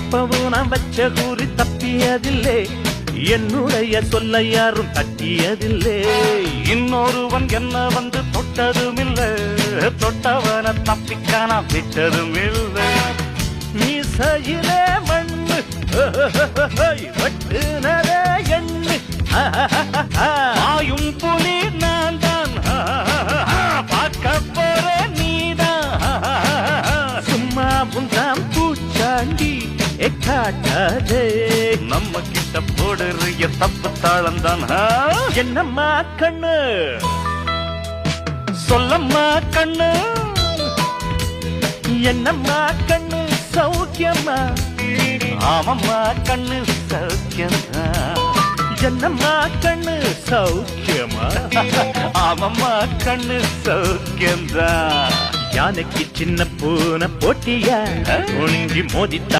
எப்பவும் நான் வச்ச கூறி தப்பியதில்லை, என்னுடைய சொல்ல யாரும் தட்டியதில்லை. இன்னொருவன் என்ன வந்து தொட்டதுமில்லை, தொட்டவன தப்பிக்கான விட்டதும் இல்லை. மீசையிலே மண்ணு வெட்டுனதே எண்ணு, ஆயும் புலி நான் தான், பார்க்க போற நீதான். சும்மா முந்தாம் பூச்சாண்டி காட்டாதே, நம்ம கிட்ட போடுறிய தப்பு தாளம் தான். என்னம்மா கண்ணு சொல்லம்மா கண்ணு, என்னம்மா கண்ணு சௌக்கியம்மா, ஆமம்மா கண்ணு சௌக்கியம்மா. என்னம்மா கண்ணு சௌக்கியமா, ஆமம்மா கண்ணு சௌக்கியம்தான். யானைக்கு சின்ன பூனை போட்டியா ஒழுங்கி மோதித்தா